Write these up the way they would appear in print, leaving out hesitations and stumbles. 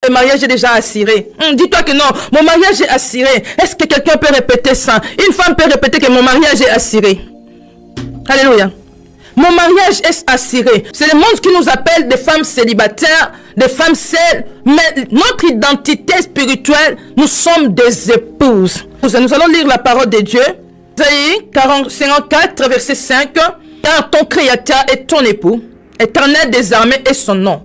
mariage est déjà assuré. Dis-toi que non, mon mariage est assuré. Est-ce que quelqu'un peut répéter ça? Une femme peut répéter que mon mariage est assuré. Alléluia. Mon mariage est assuré. C'est le monde qui nous appelle des femmes célibataires, des femmes seules. Mais notre identité spirituelle, nous sommes des épouses. Nous allons lire la parole de Dieu. Isaïe 54, verset 5. Car ton Créateur est ton époux, Éternel des armées est son nom.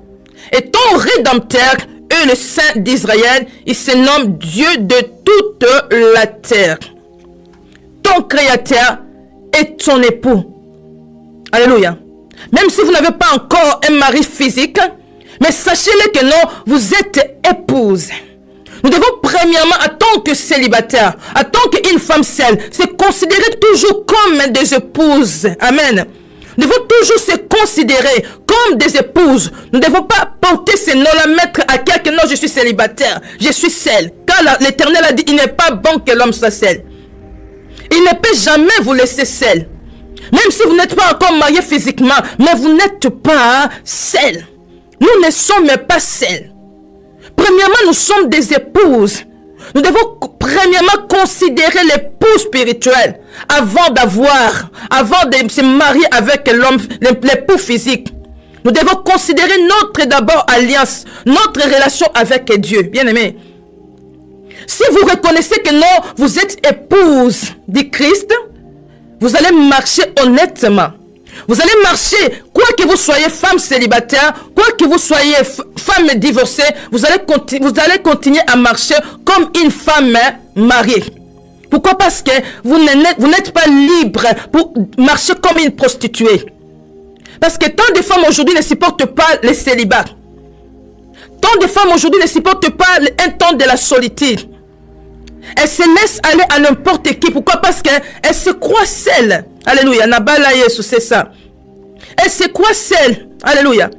Et ton Rédempteur est le Saint d'Israël. Il se nomme Dieu de toute la terre. Ton Créateur est ton époux. Alléluia. Même si vous n'avez pas encore un mari physique, mais sachez-le que non, vous êtes épouse. Nous devons premièrement, en tant que célibataire, en tant qu'une femme seule, se considérer toujours comme des épouses. Amen. Nous devons toujours se considérer comme des épouses. Nous ne devons pas porter ce nom-là, mettre à quelqu'un, non, je suis célibataire, je suis seule. Car l'Éternel a dit, il n'est pas bon que l'homme soit seul. Il ne peut jamais vous laisser seul. Même si vous n'êtes pas encore marié physiquement, mais vous n'êtes pas seul. Nous ne sommes pas seuls. Premièrement, nous sommes des épouses. Nous devons premièrement considérer l'époux spirituel avant de se marier avec l'homme, l'époux physique. Nous devons considérer notre d'abord alliance, notre relation avec Dieu. Bien-aimé, si vous reconnaissez que non, vous êtes épouse du Christ, vous allez marcher honnêtement. Vous allez marcher, quoi que vous soyez femme célibataire, quoi que vous soyez femme divorcée, vous allez continuer à marcher comme une femme mariée. Pourquoi? Parce que vous n'êtes pas libre pour marcher comme une prostituée. Parce que tant de femmes aujourd'hui ne supportent pas le célibat. Tant de femmes aujourd'hui ne supportent pas un temps de la solitude. Elles se laissent aller à n'importe qui. Pourquoi? Parce qu'elles se croient seules. Alléluia. Nabala Yesu, c'est ça. Elles se croient seules. Alléluia.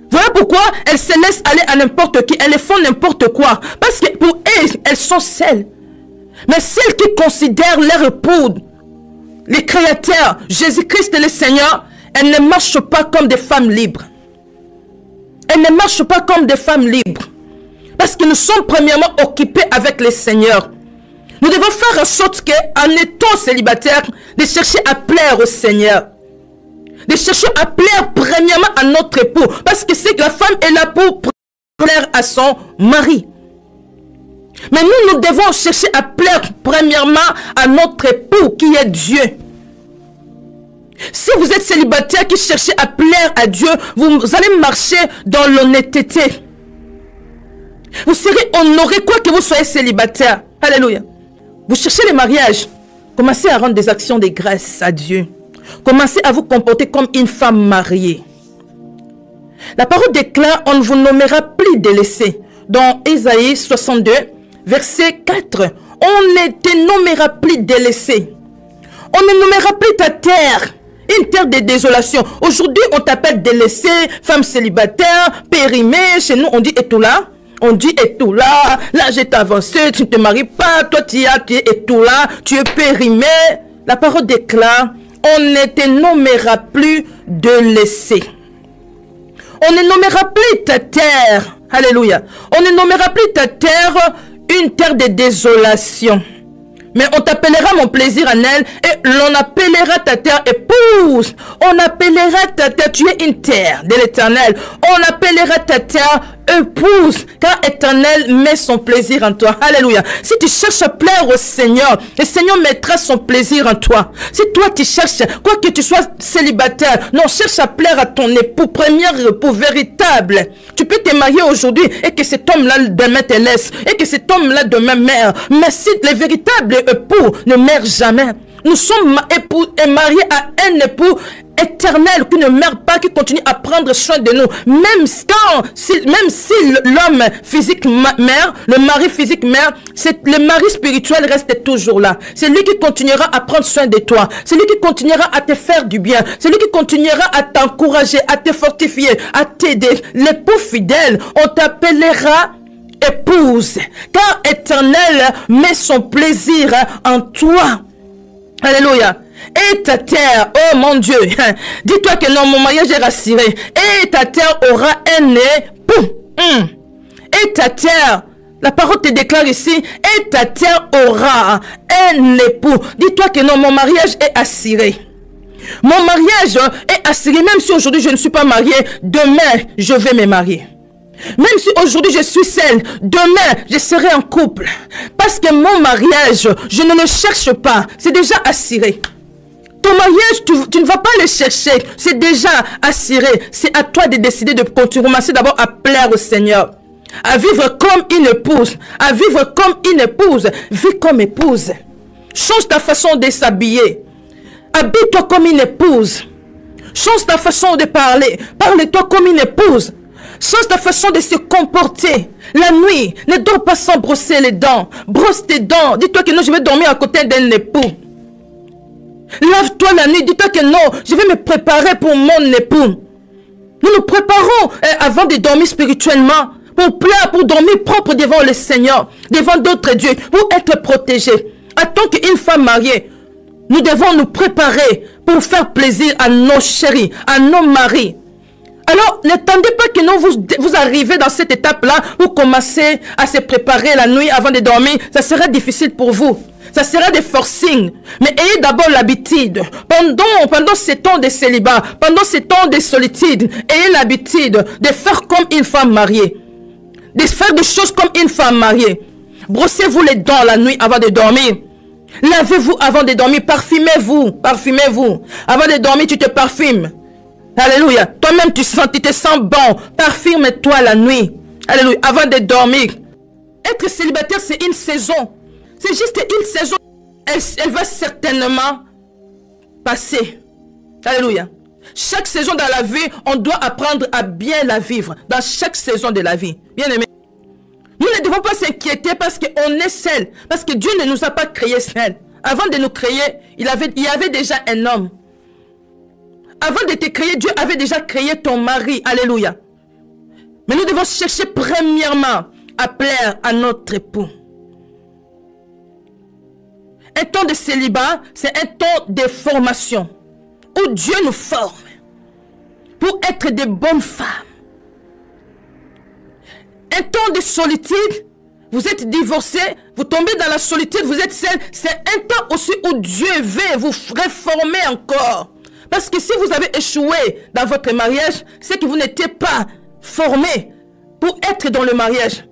Voilà pourquoi elles se laissent aller à n'importe qui. Elles font n'importe quoi. Parce que pour elles, elles sont seules. Mais celles qui considèrent leur époux, les créateurs, Jésus-Christ et le Seigneur, elles ne marchent pas comme des femmes libres. Elles ne marchent pas comme des femmes libres. Parce que nous sommes premièrement occupés avec le Seigneur. Nous devons faire en sorte qu'en étant célibataire, de chercher à plaire au Seigneur. De chercher à plaire premièrement à notre époux. Parce que c'est que la femme est là pour plaire à son mari. Mais nous devons chercher à plaire premièrement à notre époux qui est Dieu. Si vous êtes célibataire qui cherchez à plaire à Dieu, vous allez marcher dans l'honnêteté. Vous serez honoré quoi que vous soyez célibataire. Alléluia. Vous cherchez le mariage. Commencez à rendre des actions de grâce à Dieu. Commencez à vous comporter comme une femme mariée. La parole déclare, on ne vous nommera plus délaissés. Dans Isaïe 62, verset 4. On ne te nommera plus délaissé. On ne nommera plus ta terre une terre de désolation. Aujourd'hui, on t'appelle délaissé, femme célibataire, périmée. Chez nous, on dit étoula. On dit étoula. Là, j'ai avancé, tu ne te maries pas. Toi, tu es étoula, tu es périmé. La parole déclare, on ne te nommera plus délaissé. On ne nommera plus ta terre. Alléluia. On ne nommera plus ta terre une terre de désolation. Mais on t'appellera mon plaisir en elle et l'on appellera ta terre épouse. On appellera ta terre, tu es une terre de l'Éternel. On appellera ta terre épouse, car l'Éternel met son plaisir en toi. Alléluia. Si tu cherches à plaire au Seigneur, le Seigneur mettra son plaisir en toi. Si toi tu cherches, quoi que tu sois célibataire, non, cherche à plaire à ton époux, premier époux véritable. Tu peux te marier aujourd'hui et que cet homme-là demain te laisse, et que cet homme-là demain meurt. Mais si le véritable époux ne meurt jamais, nous sommes époux et mariés à un époux éternel qui ne meurt pas, qui continue à prendre soin de nous. Même si l'homme physique meurt, le mari physique meurt, le mari spirituel reste toujours là. C'est lui qui continuera à prendre soin de toi. C'est lui qui continuera à te faire du bien. C'est lui qui continuera à t'encourager, à te fortifier, à t'aider. L'époux fidèle, on t'appellera épouse, car Éternel met son plaisir en toi. Alléluia. Et ta terre, oh mon Dieu, dis-toi que non, mon mariage est rassuré. Et ta terre aura un époux. et ta terre, la parole te déclare ici, et ta terre aura un époux. Dis-toi que non, mon mariage est assuré. Mon mariage est assuré, même si aujourd'hui je ne suis pas mariée, demain je vais me marier. Même si aujourd'hui je suis seule, demain je serai en couple. Parce que mon mariage, je ne le cherche pas, c'est déjà assuré. Ton mariage, tu ne vas pas le chercher, c'est déjà assuré. C'est à toi de décider de commencer d'abord à plaire au Seigneur. À vivre comme une épouse, à vivre comme une épouse, vis comme épouse. Change ta façon de s'habiller. Habille-toi comme une épouse. Change ta façon de parler. Parle-toi comme une épouse. Change ta façon de se comporter. La nuit, ne dors pas sans brosser les dents. Brosse tes dents. Dis-toi que non, je vais dormir à côté d'un époux. Lave-toi la nuit. Dis-toi que non, je vais me préparer pour mon époux. Nous nous préparons avant de dormir spirituellement. Pour plaire, pour dormir propre devant le Seigneur. Devant d'autres dieux. Pour être protégés. En tant qu'une femme mariée, nous devons nous préparer pour faire plaisir à nos chéris, à nos maris. Alors, n'attendez pas que vous arrivez dans cette étape-là, vous commencez à se préparer la nuit avant de dormir. Ça sera difficile pour vous. Ça sera des forcing. Mais ayez d'abord l'habitude. Pendant ces temps de célibat, pendant ces temps de solitude, ayez l'habitude de faire comme une femme mariée. De faire des choses comme une femme mariée. Brossez-vous les dents la nuit avant de dormir. Lavez-vous avant de dormir. Parfumez-vous. Parfumez-vous. Avant de dormir, tu te parfumes. Alléluia. Toi-même, tu te sens bon. Parfume-toi la nuit. Alléluia. Avant de dormir. Être célibataire, c'est une saison. C'est juste une saison. Elle va certainement passer. Alléluia. Chaque saison dans la vie, on doit apprendre à bien la vivre. Dans chaque saison de la vie. Bien aimé. Nous ne devons pas s'inquiéter parce qu'on est seul. Parce que Dieu ne nous a pas créés seuls. Avant de nous créer, il y avait déjà un homme. Avant de te créer, Dieu avait déjà créé ton mari. Alléluia. Mais nous devons chercher premièrement à plaire à notre époux. Un temps de célibat, c'est un temps de formation. Où Dieu nous forme. Pour être de bonnes femmes. Un temps de solitude, vous êtes divorcé, vous tombez dans la solitude, vous êtes seul. C'est un temps aussi où Dieu veut vous réformer encore. Parce que si vous avez échoué dans votre mariage, c'est que vous n'étiez pas formé pour être dans le mariage.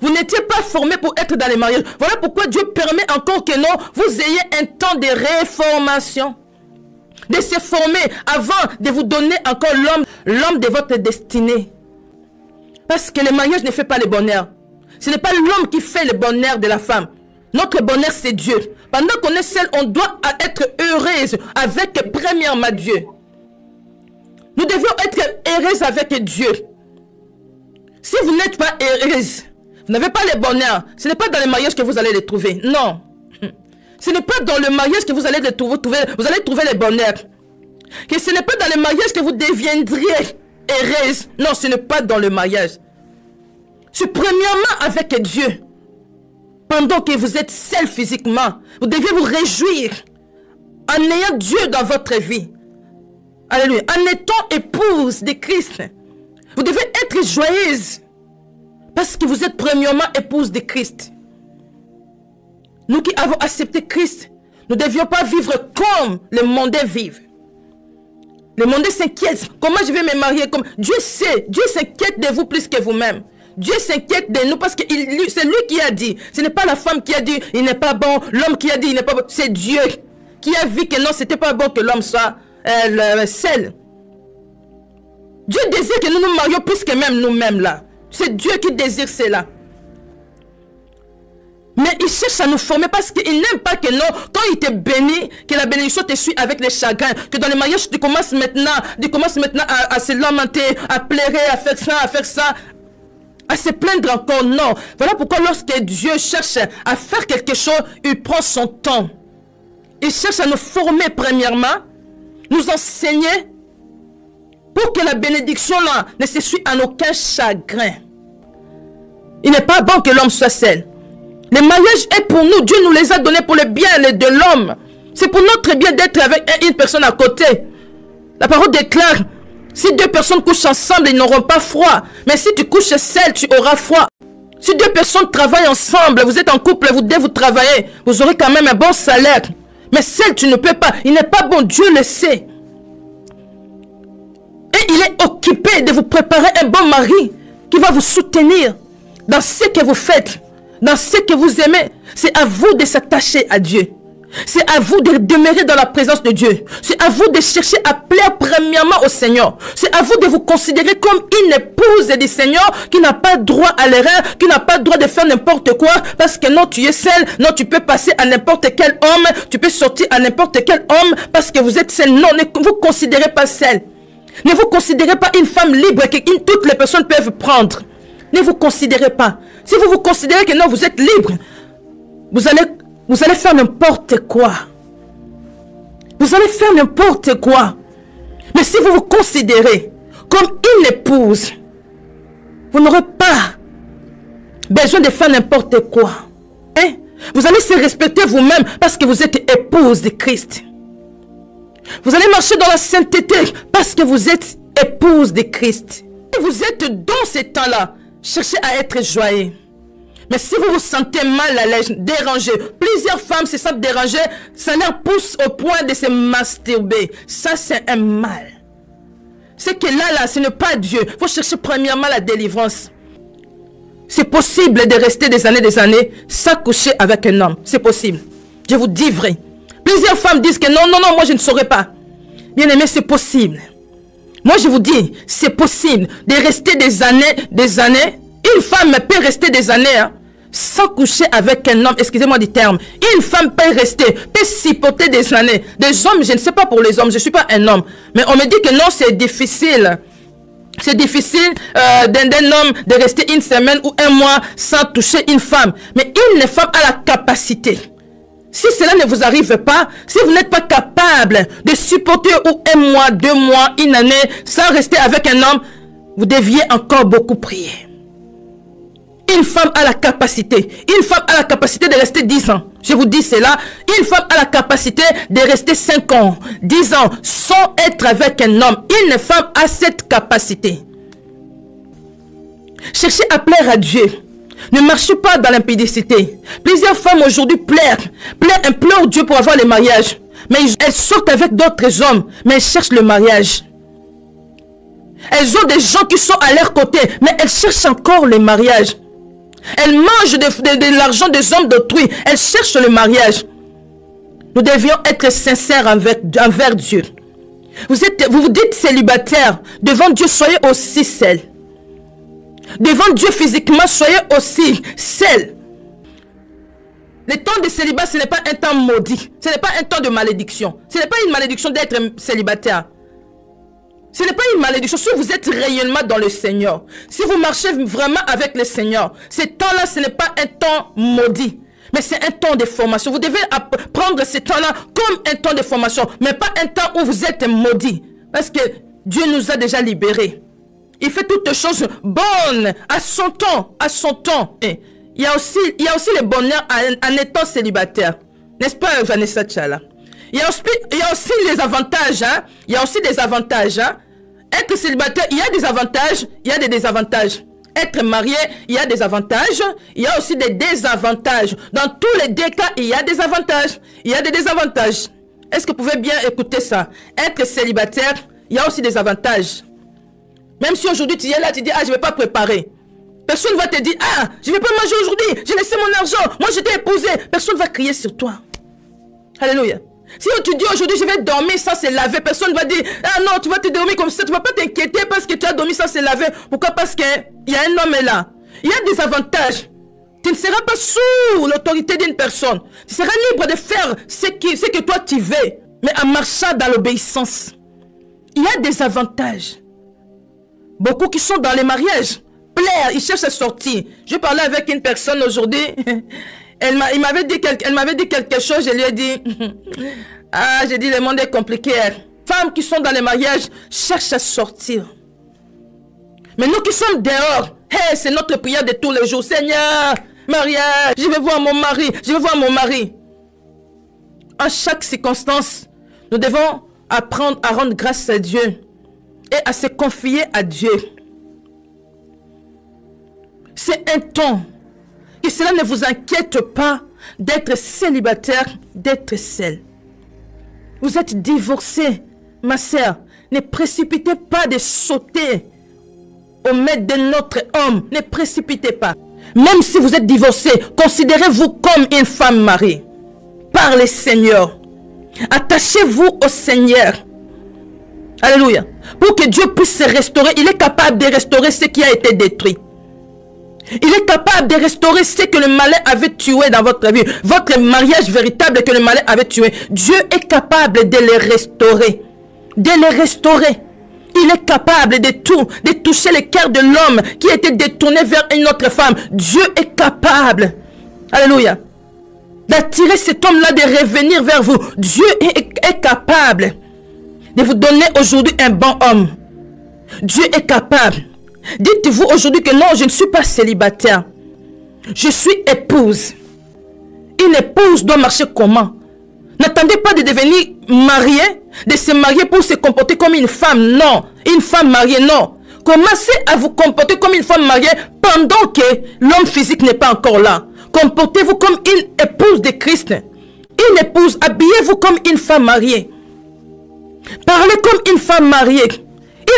Vous n'étiez pas formé pour être dans le mariage. Voilà pourquoi Dieu permet encore que non, vous ayez un temps de réformation. De se former avant de vous donner encore l'homme de votre destinée. Parce que le mariage ne fait pas le bonheur. Ce n'est pas l'homme qui fait le bonheur de la femme. Notre bonheur, c'est Dieu. Pendant qu'on est seul, on doit être heureuse avec premièrement Dieu. Nous devons être heureuses avec Dieu. Si vous n'êtes pas heureuse, vous n'avez pas le bonheur. Ce n'est pas dans le mariage que vous allez le trouver. Non. Ce n'est pas dans le mariage que vous allez le trouver. Vous allez trouver le bonheur. Que ce n'est pas dans le mariage que vous deviendriez heureuse. Non, ce n'est pas dans le mariage. C'est premièrement avec Dieu. Pendant que vous êtes seul physiquement, vous devez vous réjouir en ayant Dieu dans votre vie. Alléluia. En étant épouse de Christ, vous devez être joyeuse. Parce que vous êtes premièrement épouse de Christ. Nous qui avons accepté Christ, nous ne devions pas vivre comme le monde vit. Le monde s'inquiète. Comment je vais me marier comme... Dieu sait. Dieu s'inquiète de vous plus que vous-même. Dieu s'inquiète de nous parce que c'est lui qui a dit. Ce n'est pas la femme qui a dit il n'est pas bon. L'homme qui a dit il n'est pas bon. C'est Dieu qui a vu que non, c'était pas bon que l'homme soit seul. Dieu désire que nous nous marions plus que même nous-mêmes là. C'est Dieu qui désire cela. Mais il cherche à nous former parce qu'il n'aime pas que non, quand il te bénit, que la bénédiction te suit avec les chagrins, que dans le mariage tu commences maintenant à se lamenter, à pleurer, à faire ça, à se plaindre encore. Non. Voilà pourquoi lorsque Dieu cherche à faire quelque chose, il prend son temps. Il cherche à nous former premièrement, nous enseigner pour que la bénédiction là ne se suit en aucun chagrin. Il n'est pas bon que l'homme soit seul. Le mariage est pour nous. Dieu nous les a donnés pour le bien de l'homme. C'est pour notre bien d'être avec une personne à côté. La parole déclare Si deux personnes couchent ensemble, ils n'auront pas froid. Mais si tu couches seul, tu auras froid. Si deux personnes travaillent ensemble, vous êtes en couple, vous travaillez, vous aurez quand même un bon salaire. Mais seul, tu ne peux pas. Il n'est pas bon, Dieu le sait. Et il est occupé de vous préparer un bon mari qui va vous soutenir dans ce que vous faites, dans ce que vous aimez. C'est à vous de s'attacher à Dieu. C'est à vous de demeurer dans la présence de Dieu. C'est à vous de chercher à plaire premièrement au Seigneur. C'est à vous de vous considérer comme une épouse du Seigneur qui n'a pas droit à l'erreur, qui n'a pas droit de faire n'importe quoi parce que non, tu es seul. Non, tu peux passer à n'importe quel homme. Tu peux sortir à n'importe quel homme parce que vous êtes seul. Non, ne vous considérez pas seul. Ne vous considérez pas une femme libre que toutes les personnes peuvent prendre. Ne vous considérez pas. Si vous vous considérez que non, vous êtes libre, vous allez faire n'importe quoi. Vous allez faire n'importe quoi. Mais si vous vous considérez comme une épouse, vous n'aurez pas besoin de faire n'importe quoi. Hein? Vous allez se respecter vous-même parce que vous êtes épouse de Christ. Vous allez marcher dans la sainteté parce que vous êtes épouse de Christ. Et vous êtes dans ces temps-là. Cherchez à être joyeux. Mais si vous vous sentez mal à l'aise, dérangé, plusieurs femmes se sentent dérangées, ça leur pousse au point de se masturber. Ça, c'est un mal. C'est que là, ce n'est pas Dieu. Il faut chercher premièrement la délivrance. C'est possible de rester des années sans coucher avec un homme. C'est possible. Je vous dis vrai. Plusieurs femmes disent que non, moi je ne saurais pas. Bien aimé, c'est possible. Moi je vous dis, c'est possible de rester des années. Une femme peut rester des années sans coucher avec un homme. Excusez-moi du terme. Une femme peut supporter des années. Des hommes, je ne sais pas pour les hommes, je ne suis pas un homme. Mais on me dit que non, c'est difficile. C'est difficile d'un homme de rester une semaine ou un mois sans toucher une femme. Mais une femme a la capacité. Si cela ne vous arrive pas, si vous n'êtes pas capable de supporter un mois, 2 mois, une année, sans rester avec un homme, vous deviez encore beaucoup prier. Une femme a la capacité. Une femme a la capacité de rester 10 ans. Je vous dis cela. Une femme a la capacité de rester 5 ans, 10 ans, sans être avec un homme. Une femme a cette capacité. Cherchez à plaire à Dieu. Ne marchez pas dans l'impudicité. Plusieurs femmes aujourd'hui implorent Dieu pour avoir le mariage. Mais elles sortent avec d'autres hommes. Mais elles cherchent le mariage. Elles ont des gens qui sont à leur côté. Mais elles cherchent encore le mariage. Elles mangent de l'argent des hommes d'autrui. Elles cherchent le mariage. Nous devions être sincères envers Dieu. Vous vous dites célibataire. Devant Dieu, soyez aussi seul. Devant Dieu physiquement, soyez aussi seul. Le temps de célibat, ce n'est pas un temps maudit. Ce n'est pas un temps de malédiction. Ce n'est pas une malédiction d'être célibataire. Ce n'est pas une malédiction. Si vous êtes réellement dans le Seigneur, si vous marchez vraiment avec le Seigneur, ce temps-là, ce n'est pas un temps maudit. Mais c'est un temps de formation. Vous devez prendre ce temps-là comme un temps de formation. Mais pas un temps où vous êtes maudit. Parce que Dieu nous a déjà libérés. Il fait toutes choses bonnes à son temps. À son temps. Et il y a aussi le bonheur en étant célibataire. N'est-ce pas, Vanessa Tchala? Il y a aussi les avantages. Hein? Il y a aussi des avantages. Hein? Être célibataire, il y a des avantages. Il y a des désavantages. Être marié, il y a des avantages. Il y a aussi des désavantages. Dans tous les deux cas, il y a des avantages. Il y a des désavantages. Est-ce que vous pouvez bien écouter ça? Être célibataire, il y a aussi des avantages. Même si aujourd'hui tu es là, tu dis, ah, je ne vais pas préparer. Personne ne va te dire, ah, je ne vais pas manger aujourd'hui, j'ai laissé mon argent, moi je t'ai épousé. Personne ne va crier sur toi. Alléluia. Si tu dis aujourd'hui, je vais dormir sans se laver, personne ne va dire, ah non, tu vas te dormir comme ça, tu ne vas pas t'inquiéter parce que tu as dormi sans se laver. Pourquoi? Parce qu'il y a un homme là. Il y a des avantages. Tu ne seras pas sous l'autorité d'une personne. Tu seras libre de faire ce que toi tu veux, mais en marchant dans l'obéissance. Il y a des avantages. Beaucoup qui sont dans les mariages, plaire, ils cherchent à sortir. Je parlais avec une personne aujourd'hui. Elle m'avait dit quelque chose, je lui ai dit, ah, j'ai dit, le monde est compliqué. Femmes qui sont dans les mariages cherchent à sortir. Mais nous qui sommes dehors, hey, c'est notre prière de tous les jours. Seigneur, mariage, je vais voir mon mari, je vais voir mon mari. En chaque circonstance, nous devons apprendre à rendre grâce à Dieu. et à se confier à Dieu. C'est un temps. Que cela ne vous inquiète pas d'être célibataire, d'être seul. Vous êtes divorcé, ma sœur. Ne précipitez pas de sauter au maître de notre homme. Ne précipitez pas. Même si vous êtes divorcé, considérez-vous comme une femme mariée par le Seigneur. Attachez-vous au Seigneur. Alléluia. Pour que Dieu puisse se restaurer, il est capable de restaurer ce qui a été détruit. Il est capable de restaurer ce que le malin avait tué dans votre vie. Votre mariage véritable que le malin avait tué. Dieu est capable de le restaurer. De le restaurer. Il est capable de tout, de toucher le cœur de l'homme qui était détourné vers une autre femme. Dieu est capable. Alléluia. D'attirer cet homme-là, de revenir vers vous. Dieu est capable de vous donner aujourd'hui un bon homme. Dieu est capable. Dites-vous aujourd'hui que non, je ne suis pas célibataire. Je suis épouse. Une épouse doit marcher comment? N'attendez pas de devenir mariée, de se marier pour se comporter comme une femme. Non, une femme mariée, non. Commencez à vous comporter comme une femme mariée pendant que l'homme physique n'est pas encore là. Comportez-vous comme une épouse de Christ. Une épouse, habillez-vous comme une femme mariée. Parlez comme une femme mariée.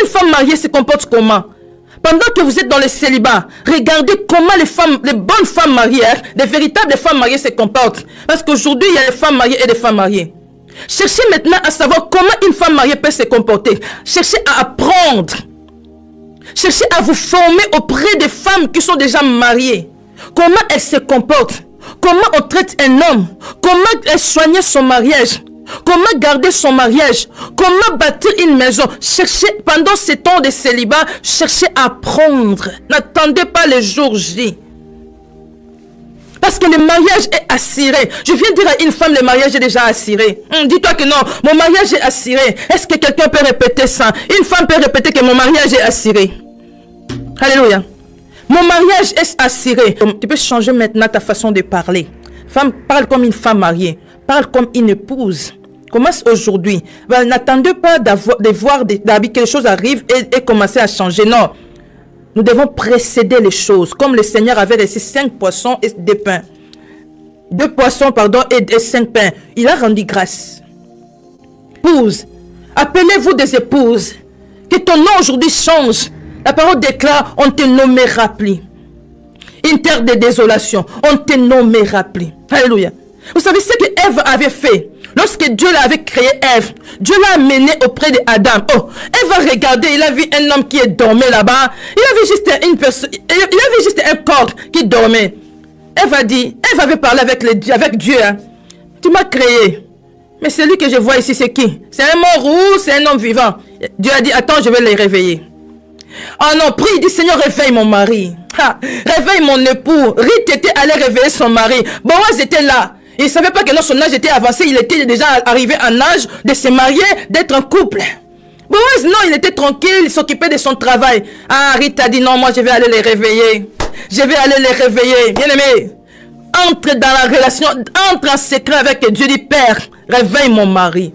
Une femme mariée se comporte comment? Pendant que vous êtes dans le célibat, regardez comment les bonnes femmes mariées, les véritables femmes mariées se comportent. Parce qu'aujourd'hui, il y a les femmes mariées et les femmes mariées. Cherchez maintenant à savoir comment une femme mariée peut se comporter. Cherchez à apprendre. Cherchez à vous former auprès des femmes qui sont déjà mariées. Comment elles se comportent. Comment on traite un homme. Comment elle soigne son mariage. Comment garder son mariage. Comment bâtir une maison. Cherchez pendant ces temps de célibat. Cherchez à apprendre. N'attendez pas le jour J. Parce que le mariage est assuré. Je viens dire à une femme, le mariage est déjà assuré. Dis-toi que non, mon mariage est assuré. Est-ce que quelqu'un peut répéter ça? Une femme peut répéter que mon mariage est assuré. Alléluia. Mon mariage est assuré. Tu peux changer maintenant ta façon de parler. Femme, parle comme une femme mariée. Parle comme une épouse. Commence aujourd'hui. N'attendez pas de voir que les choses arrivent et commencer à changer. Non. Nous devons précéder les choses. Comme le Seigneur avait reçu 5 poissons et 2 pains. 2 poissons, pardon, et 5 pains. Il a rendu grâce. Épouse. Appelez-vous des épouses. Que ton nom aujourd'hui change. La parole déclare, on te nommera plus. Une terre de désolation, on te nommera plus. Alléluia. Vous savez ce que Ève avait fait? Lorsque Dieu l'avait créé, Ève, Dieu l'a amené auprès d'Adam. Oh, Ève a regardé, il a vu un homme qui dormait là-bas. Il avait juste une personne, il avait juste un corps qui dormait. Ève a dit, Ève avait parlé avec Dieu. Hein. Tu m'as créé. Mais celui que je vois ici, c'est qui? C'est un mort ou c'est un homme vivant? Dieu a dit, attends, je vais les réveiller. Oh non, prie, il dit, Seigneur, réveille mon mari. Réveille mon époux. Ruth était allée réveiller son mari. Boaz était là. Il ne savait pas que non, son âge était avancé. Il était déjà arrivé en âge de se marier, d'être en couple. Boaz, non, il était tranquille. Il s'occupait de son travail. Ah, Ruth a dit, non, moi, je vais aller les réveiller. Je vais aller les réveiller. Bien-aimé, entre dans la relation, entre en secret avec Dieu. Dit, Père, réveille mon mari.